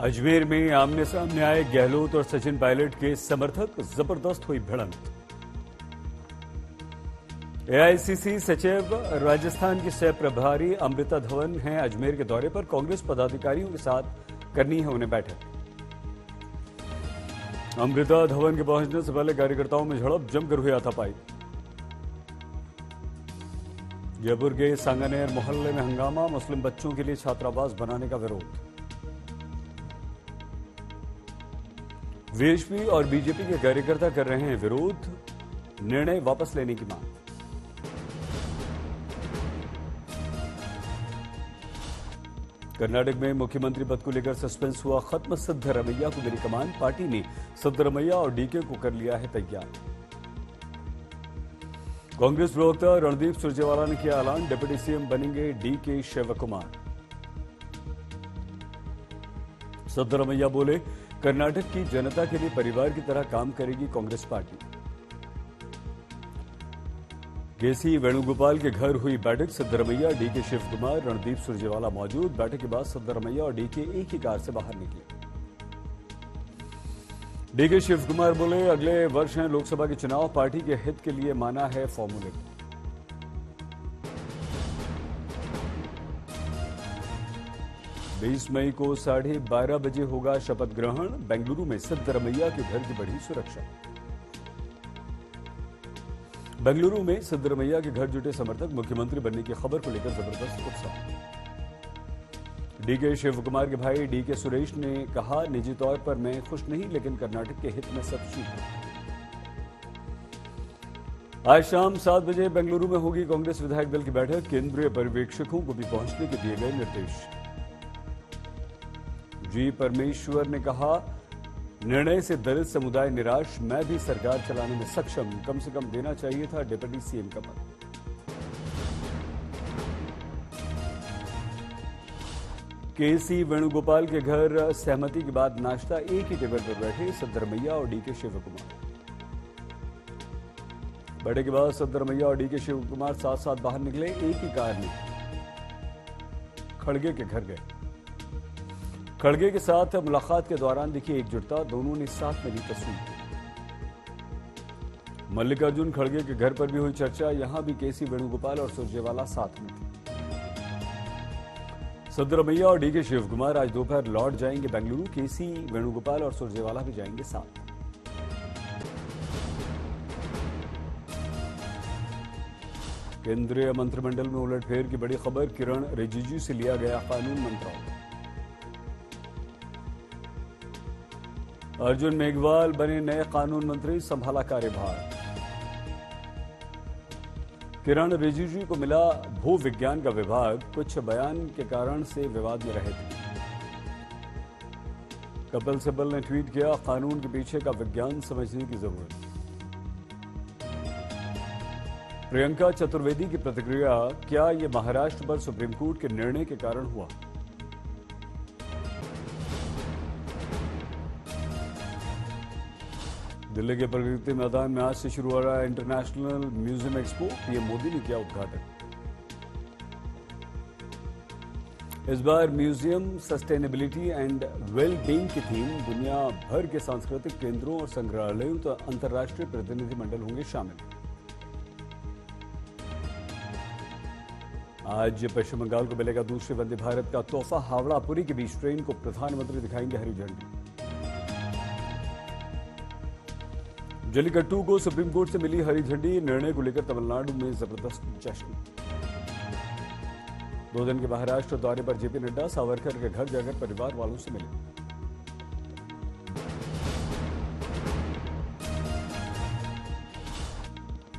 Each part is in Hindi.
अजमेर में आमने सामने आए गहलोत और सचिन पायलट के समर्थक, जबरदस्त हुई भिड़ंत। एआईसीसी सचिव राजस्थान की सह प्रभारी अमृता धवन हैं अजमेर के दौरे पर। कांग्रेस पदाधिकारियों के साथ करनी है उन्हें बैठक। अमृता धवन के पहुंचने से पहले कार्यकर्ताओं में झड़प, जमकर हुई हाथापाई। जयपुर के सांगानेर मोहल्ले में हंगामा, मुस्लिम बच्चों के लिए छात्रावास बनाने का विरोध। वीएचपी और बीजेपी के कार्यकर्ता कर रहे हैं विरोध, निर्णय वापस लेने की मांग। कर्नाटक में मुख्यमंत्री पद को लेकर सस्पेंस हुआ खत्म, सिद्धरमैया को मिली कमान। पार्टी ने सिद्धरमैया और डीके को कर लिया है तैयार। कांग्रेस प्रवक्ता रणदीप सुरजेवाला ने किया ऐलान, डिप्टी सीएम बनेंगे डीके शिवकुमार। सिद्धरमैया बोले, कर्नाटक की जनता के लिए परिवार की तरह काम करेगी कांग्रेस पार्टी। केसी वेणुगोपाल के घर हुई बैठक, सिद्धरमैया, डीके शिवकुमार, रणदीप सुरजेवाला मौजूद। बैठक के बाद सिद्धरमैया और डीके एक ही कार से बाहर निकले। डीके शिवकुमार बोले, अगले वर्ष हैं लोकसभा के चुनाव, पार्टी के हित के लिए माना है फॉर्मूले को। 20 मई को 12:30 बजे होगा शपथ ग्रहण। बेंगलुरु में सिद्धरमैया के घर की बढ़ी सुरक्षा। बेंगलुरु में सिद्धरमैया के घर जुटे समर्थक, मुख्यमंत्री बनने की खबर को लेकर जबरदस्त उत्साह। डीके शिवकुमार के भाई डीके सुरेश ने कहा, निजी तौर पर मैं खुश नहीं, लेकिन कर्नाटक के हित में सब ठीक है। आज शाम 7 बजे बेंगलुरु में होगी कांग्रेस विधायक दल की बैठक। केंद्रीय पर्यवेक्षकों को भी पहुंचने के दिए गए निर्देश। जी परमेश्वर ने कहा, निर्णय से दलित समुदाय निराश, मैं भी सरकार चलाने में सक्षम, कम से कम देना चाहिए था डिप्टी सीएम का पद। केसी वेणुगोपाल के घर सहमति के बाद नाश्ता, एक ही टेबल पर बैठे सिद्धरमैया और डीके शिवकुमार। बैठक के बाद सिद्धरमैया और डीके शिवकुमार साथ साथ बाहर निकले, एक ही कार में खड़गे के घर गए। खड़गे के साथ मुलाकात के दौरान दिखी एकजुटता, दोनों ने साथ में ली तस्वीर। मल्लिकार्जुन खड़गे के घर पर भी हुई चर्चा, यहां भी केसी वेणुगोपाल और सुरजेवाला साथ में थे। सिद्धरमैया और डीके शिवकुमार आज दोपहर लौट जाएंगे बेंगलुरु। केसी वेणुगोपाल और सुरजेवाला भी जाएंगे साथ। केंद्रीय मंत्रिमंडल में उलटफेर की बड़ी खबर, किरण रिजिजू से लिया गया कानून मंत्रालय। अर्जुन मेघवाल बने नए कानून मंत्री, संभाला कार्यभार। किरण रिजिजू को मिला भू विज्ञान का विभाग, कुछ बयान के कारण से विवाद में रहे थे। कपिल सिब्बल ने ट्वीट किया, कानून के पीछे का विज्ञान समझने की जरूरत। प्रियंका चतुर्वेदी की प्रतिक्रिया, क्या यह महाराष्ट्र पर सुप्रीम कोर्ट के निर्णय के कारण हुआ? दिल्ली के प्रगति मैदान में आज से शुरू हो रहा है international museum expo, PM Modi ने किया उद्घाटन। इस बार museum sustainability and well being की थीम, दुनिया भर के सांस्कृतिक केंद्रों और संग्रहालयों तो अंतर्राष्ट्रीय प्रतिनिधिमंडल होंगे शामिल। आज पश्चिम बंगाल को मिलेगा दूसरे वंदे भारत का तोहफा, हावड़ा पुरी के बीच ट्रेन को प्रधानमंत्री दिखाएंगे हरी झंडी। जल्लीकट्टू को सुप्रीम कोर्ट से मिली हरी झंडी, निर्णय को लेकर तमिलनाडु में जबरदस्त जश्न। 2 दिन के महाराष्ट्र दौरे पर जेपी नड्डा सावरकर के घर जाकर परिवार वालों से मिले।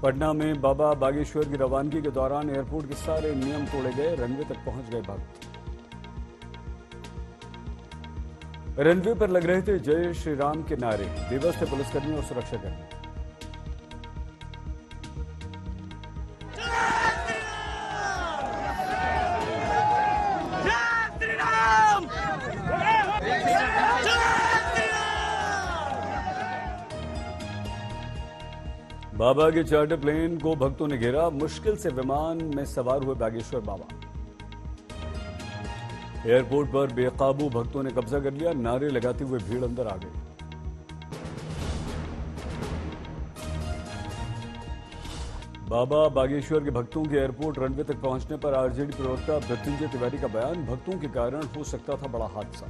पटना में बाबा बागेश्वर की रवानगी के दौरान एयरपोर्ट के सारे नियम तोड़े गए, रनवे तक पहुंच गए भक्त। रनवे पर लग रहे थे जय श्री राम के नारे, बेबस थे पुलिसकर्मी और सुरक्षाकर्मी। बाबा के चार्टर प्लेन को भक्तों ने घेरा, मुश्किल से विमान में सवार हुए बागेश्वर बाबा। एयरपोर्ट पर बेकाबू भक्तों ने कब्जा कर लिया, नारे लगाते हुए भीड़ अंदर आ गई। बाबा बागेश्वर के भक्तों के एयरपोर्ट रनवे तक पहुंचने पर आरजेडी प्रवक्ता मृत्युंजय तिवारी का बयान, भक्तों के कारण हो सकता था बड़ा हादसा।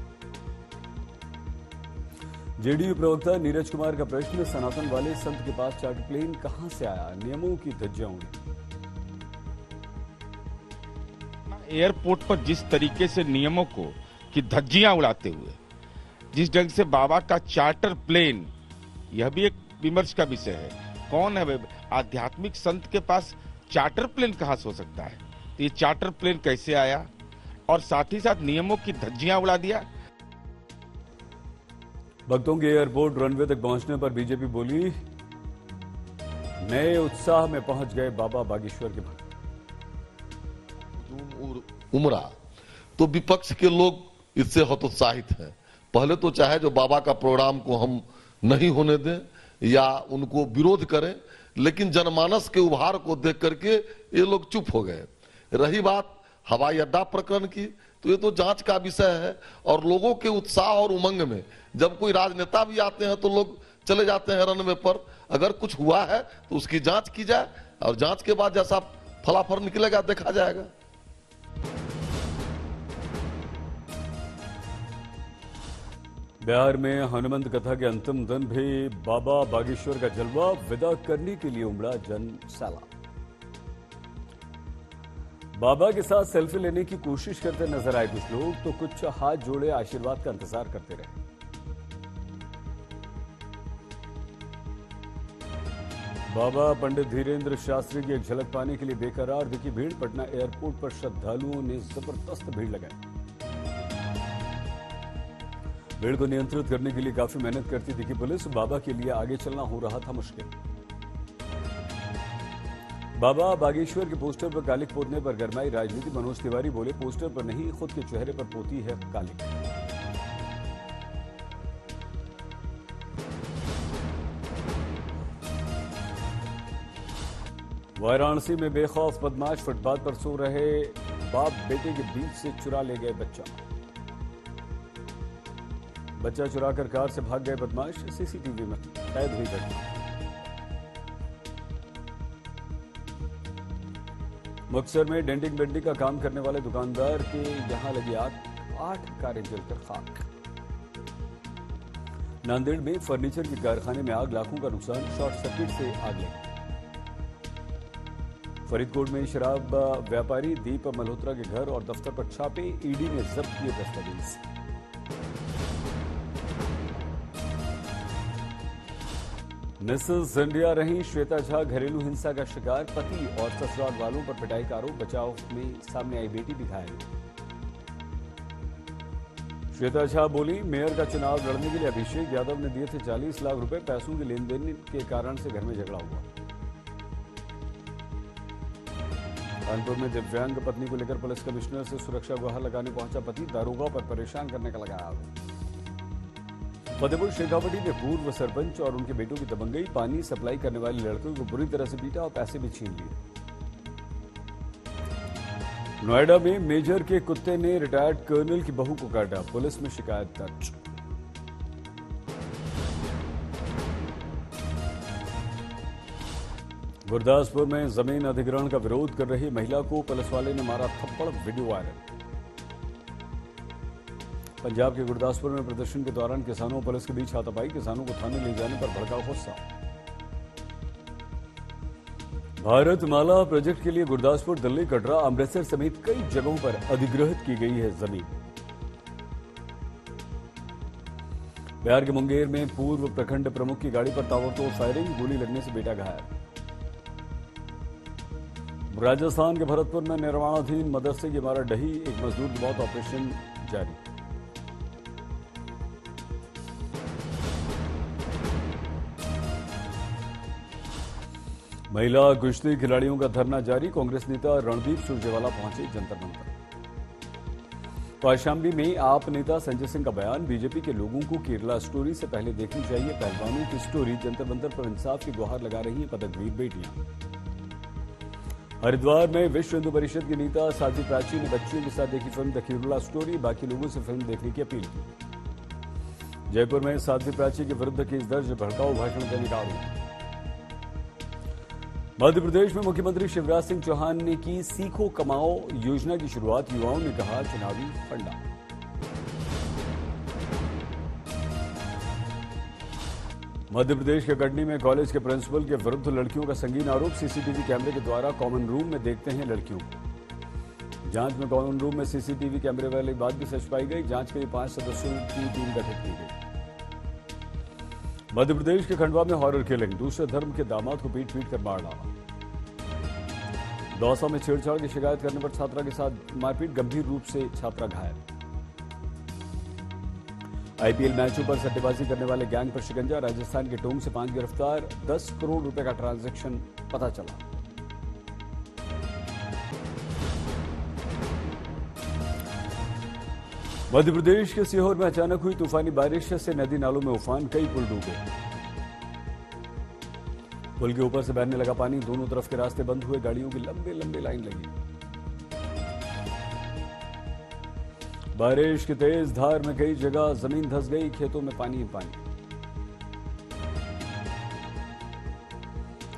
जेडीयू प्रवक्ता नीरज कुमार का प्रश्न, सनातन वाले संत के पास चार्टर प्लेन कहां से आया, नियमों की धज्जियां उड़ी। एयरपोर्ट पर जिस तरीके से नियमों को की धज्जियां उड़ाते हुए जिस ढंग से बाबा का चार्टर प्लेन, यह भी एक विमर्श का विषय है। कौन है आध्यात्मिक संत के पास चार्टर प्लेन कहां से हो सकता है? तो ये चार्टर प्लेन कैसे आया और साथ ही साथ नियमों की धज्जियां उड़ा दिया। भक्तों के एयरपोर्ट रनवे तक पहुंचने पर बीजेपी बोली, नए उत्साह में पहुंच गए बाबा बागेश्वर के भक्त। उमरा तो विपक्ष के लोग इससे हतोत्साहित हैं। पहले तो चाहे जो बाबा का प्रोग्राम को हम नहीं होने दें या उनको विरोध करें, लेकिन जनमानस के उभार को देख करके ये लोग चुप हो गए। रही बात हवाई अड्डा प्रकरण की, तो ये तो जांच का विषय है और लोगों के उत्साह और उमंग में जब कोई राजनेता भी आते हैं तो लोग चले जाते हैं रनवे पर। अगर कुछ हुआ है तो उसकी जांच की जाए और जांच के बाद जैसा फलाफल निकलेगा देखा जाएगा। बिहार में हनुमंत कथा के अंतिम दिन भी बाबा बागेश्वर का जलवा, विदा करने के लिए उमड़ा जन सैलाब। बाबा के साथ सेल्फी लेने की कोशिश करते नजर आए कुछ लोग, तो कुछ हाथ जोड़े आशीर्वाद का इंतजार करते रहे। बाबा पंडित धीरेन्द्र शास्त्री की एक झलक पाने के लिए बेकरार दिखी भीड़। पटना एयरपोर्ट पर श्रद्धालुओं ने जबरदस्त भीड़ लगाई। भीड़ को नियंत्रित करने के लिए काफी मेहनत करती दिखी पुलिस। बाबा के लिए आगे चलना हो रहा था मुश्किल। बाबा बागेश्वर के पोस्टर पर कालिक पोतने पर गरमाई राजनीति। मनोज तिवारी बोले, पोस्टर पर नहीं खुद के चेहरे पर पोती है कालिक। वाराणसी में बेखौफ बदमाश, फुटपाथ पर सो रहे बाप बेटे के बीच से चुरा ले गए बच्चा चुराकर कार से भाग गए बदमाश। सीसीटीवी में कैद हुई घटना। मुक्तसर में डेंटिंग बेंटिंग का काम करने वाले दुकानदार के यहां लगी आग, 8 कारें जलकर खाक। नांदेड़ में फर्नीचर के कारखाने में आग, लाखों का नुकसान, शॉर्ट सर्किट से आग लगी। फरीदकोट में शराब व्यापारी दीप मल्होत्रा के घर और दफ्तर पर छापे, ईडी ने जब्त किए दस्तावेज। मिसेस इंडिया रही श्वेता झा घरेलू हिंसा का शिकार, पति और ससुराल वालों पर पिटाई का आरोप, बचाव में सामने आई बेटी भी घायल। श्वेता झा बोली, मेयर का चुनाव लड़ने के लिए अभिषेक यादव ने दिए थे 40 लाख रुपए, पैसों के लेन देन के कारण से घर में झगड़ा हुआ। कानपुर में दिव्यांग पत्नी को लेकर पुलिस कमिश्नर से सुरक्षा गुहार लगाने पहुंचा पति, दारोगा पर परेशान करने का लगाया आरोप। फतेहपुर शेखावटी में पूर्व सरपंच और उनके बेटों की दबंगई, पानी सप्लाई करने वाले लड़कों को बुरी तरह से पीटा और पैसे भी छीन लिए। नोएडा में मेजर के कुत्ते ने रिटायर्ड कर्नल की बहू को काटा, पुलिस में शिकायत दर्ज। गुरदासपुर में जमीन अधिग्रहण का विरोध कर रही महिला को पुलिस वाले ने मारा थप्पड़, वीडियो वायरल। पंजाब के गुरदासपुर में प्रदर्शन के दौरान किसानों और पुलिस के बीच हाथापाई, किसानों को थाने ले जाने पर भड़का गुस्सा। भारतमाला प्रोजेक्ट के लिए गुरदासपुर, दिल्ली, कटरा, अमृतसर समेत कई जगहों पर अधिग्रहित की गई है जमीन। बिहार के मुंगेर में पूर्व प्रखंड प्रमुख की गाड़ी पर ताबड़तोड़ फायरिंग, गोली लगने से बेटा घायल। राजस्थान के भरतपुर में निर्माणाधीन मदरसे की इमारत ढही, एक मजदूर की मौत, ऑपरेशन जारी। महिला कुश्ती खिलाड़ियों का धरना जारी, कांग्रेस नेता रणदीप सुरजेवाला पहुंचे जंतर मंतर। कौशाम्बी में आप नेता संजय सिंह का बयान, बीजेपी के लोगों को केरला स्टोरी से पहले देखनी चाहिए, पहलवानों की स्टोरी, जंतर मंतर पर इंसाफ की गुहार लगा रही हैं पदकवीर बेटियां। हरिद्वार में विश्व हिंदू परिषद की नेता साध्वी प्राची ने बच्चियों के साथ देखी फिल्म द केरला स्टोरी, बाकी लोगों से फिल्म देखने की अपील की। जयपुर में साध्वी प्राची के विरुद्ध केस दर्ज, भड़काऊ भाषण देने का आरोप। मध्य प्रदेश में मुख्यमंत्री शिवराज सिंह चौहान ने की सीखो कमाओ योजना की शुरुआत, युवाओं ने कहा चुनावी फंडा। मध्य प्रदेश के कटनी में कॉलेज के प्रिंसिपल के विरुद्ध लड़कियों का संगीन आरोप, सीसीटीवी कैमरे के द्वारा कॉमन रूम में देखते हैं लड़कियों को। जांच में कॉमन रूम में सीसीटीवी कैमरे वाली बात भी सच पाई गई। जांच के लिए 5 सदस्यों की टीम गठित की गई। मध्य प्रदेश के खंडवा में हॉरर किलिंग, दूसरे धर्म के दामाद को पीट कर मार डाला। दौसा में छेड़छाड़ की शिकायत करने पर छात्रा के साथ मारपीट, गंभीर रूप से छात्रा घायल। आईपीएल मैचों पर सट्टेबाजी करने वाले गैंग पर शिकंजा, राजस्थान के टोंक से 5 गिरफ्तार, 10 करोड़ रुपए का ट्रांजैक्शन पता चला। मध्य प्रदेश के सीहोर में अचानक हुई तूफानी बारिश से नदी नालों में उफान, कई पुल डूबे। पुल के ऊपर से बहने लगा पानी, दोनों तरफ के रास्ते बंद हुए, गाड़ियों की लंबे लंबे लाइन लगी। बारिश की तेज धार में कई जगह जमीन धंस गई, खेतों में पानी ही पानी।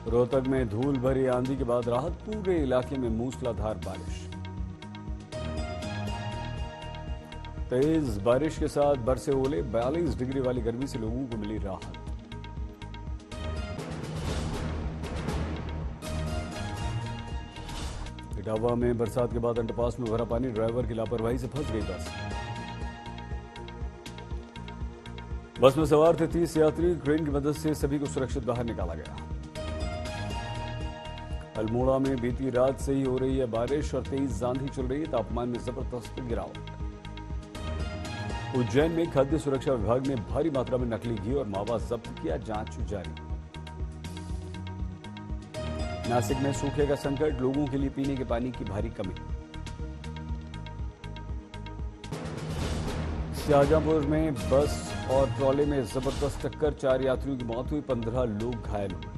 रोहतक में धूल भरी आंधी के बाद राहत, पूरे इलाके में मूसलाधार बारिश। तेज बारिश के साथ बरसे ओले, 42 डिग्री वाली गर्मी से लोगों को मिली राहत। इटावा में बरसात के बाद अंडरपास में भरा पानी, ड्राइवर की लापरवाही से फंस गई बस। बस में सवार थे 30 यात्री, क्रेन की मदद से सभी को सुरक्षित बाहर निकाला गया। अल्मोड़ा में बीती रात से ही हो रही है बारिश और तेज आंधी चल रही है, तापमान में जबरदस्त गिरावट। उज्जैन में खाद्य सुरक्षा विभाग ने भारी मात्रा में नकली घी और मावा जब्त किया, जांच जारी। नासिक में सूखे का संकट, लोगों के लिए पीने के पानी की भारी कमी। शाहजहांपुर में बस और ट्रॉले में जबरदस्त टक्कर, 4 यात्रियों की मौत हुई, 15 लोग घायल हुए।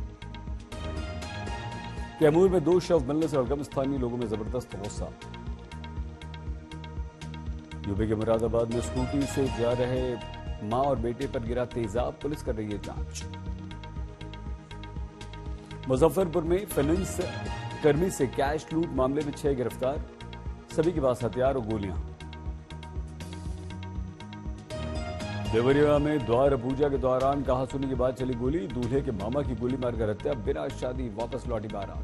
कैमूर में 2 शव मिलने से हड़कंप, स्थानीय लोगों में जबरदस्त गुस्सा। यूपी के मुरादाबाद में स्कूटी से जा रहे मां और बेटे पर गिरा तेजाब, पुलिस कर रही है जांच। मुजफ्फरपुर में फाइनेंस कर्मी से कैश लूट मामले में 6 गिरफ्तार, सभी के पास हथियार और गोलियां। देवरिया में द्वार पूजा के दौरान कहासुनी के बाद चली गोली, दूल्हे के मामा की गोली मारकर हत्या, बिना शादी वापस लौटी बारात।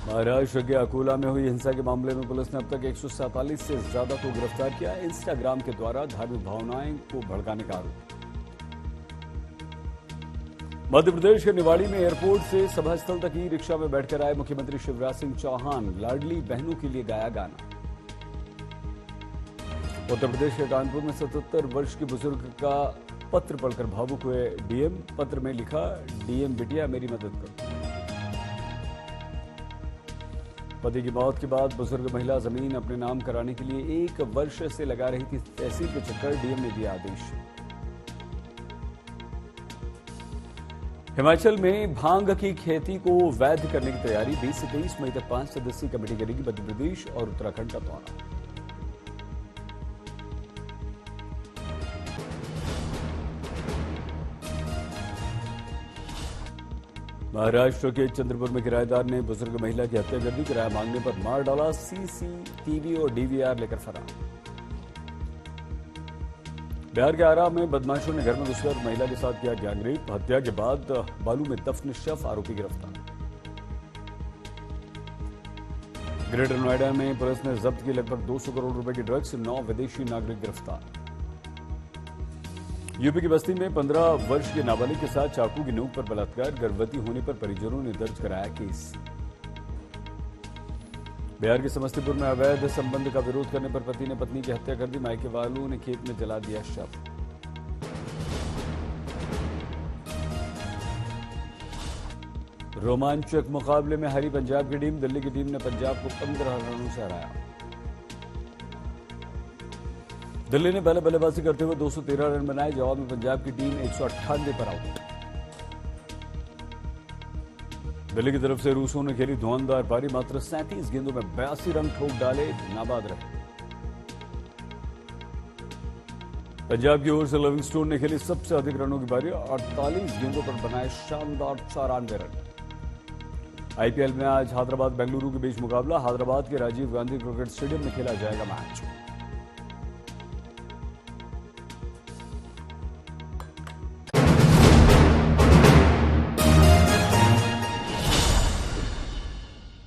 महाराष्ट्र के अकोला में हुई हिंसा के मामले में पुलिस ने अब तक 147 से ज्यादा को गिरफ्तार किया, इंस्टाग्राम के द्वारा धार्मिक भावनाएं को भड़काने का आरोप। मध्य प्रदेश के निवाड़ी में एयरपोर्ट से सभा स्थल तक ई रिक्शा में बैठकर आए मुख्यमंत्री शिवराज सिंह चौहान, लाडली बहनों के लिए गाया गाना। उत्तर प्रदेश के कानपुर में 77 वर्ष के बुजुर्ग का पत्र पढ़कर भावुक हुए डीएम, पत्र में लिखा, डीएम बिटिया मेरी मदद करो। पति की मौत के बाद बुजुर्ग महिला जमीन अपने नाम कराने के लिए 1 वर्ष से लगा रही थी तहसील के चक्कर, डीएम ने दिया आदेश। हिमाचल में भांग की खेती को वैध करने की तैयारी, 20 से 23 मई तक 5 सदस्यीय कमेटी करेगी मध्य प्रदेश और उत्तराखंड का दौरा। महाराष्ट्र के चंद्रपुर में किराएदार ने बुजुर्ग महिला की हत्या कर दी, किराया मांगने पर मार डाला, सीसीटीवी और डीवीआर लेकर फरार। बिहार के आरा में बदमाशों ने घर में घुसकर महिला के साथ किया गैंगरेप, हत्या के बाद बालू में दफन शव, आरोपी गिरफ्तार। ग्रेटर नोएडा में पुलिस ने जब्त की लगभग 200 करोड़ रुपए की ड्रग्स, 9 विदेशी नागरिक गिरफ्तार। यूपी की बस्ती में 15 वर्ष के नाबालिग के साथ चाकू की नोक पर बलात्कार, गर्भवती होने पर परिजनों ने दर्ज कराया केस। बिहार के समस्तीपुर में अवैध संबंध का विरोध करने पर पति ने पत्नी की हत्या कर दी, मायके वालों ने खेत में जला दिया शव। रोमांचक मुकाबले में हारी पंजाब की टीम, दिल्ली की टीम ने पंजाब को 15 रनों से हराया। दिल्ली ने पहले बल्लेबाजी करते हुए 213 रन बनाए, जवाब में पंजाब की टीम 198 पर आउट। दिल्ली की तरफ से रूसों ने खेली धुआंधार पारी, मात्र 37 गेंदों में 82 रन ठोक डाले, नाबाद रहे। पंजाब की ओर से लिविंगस्टोन ने खेली सबसे अधिक रनों की पारी, 48 गेंदों पर बनाए शानदार 94 रन। आईपीएल में आज हैदराबाद बेंगलुरु के बीच मुकाबला, हैदराबाद के राजीव गांधी क्रिकेट स्टेडियम में खेला जाएगा मैच।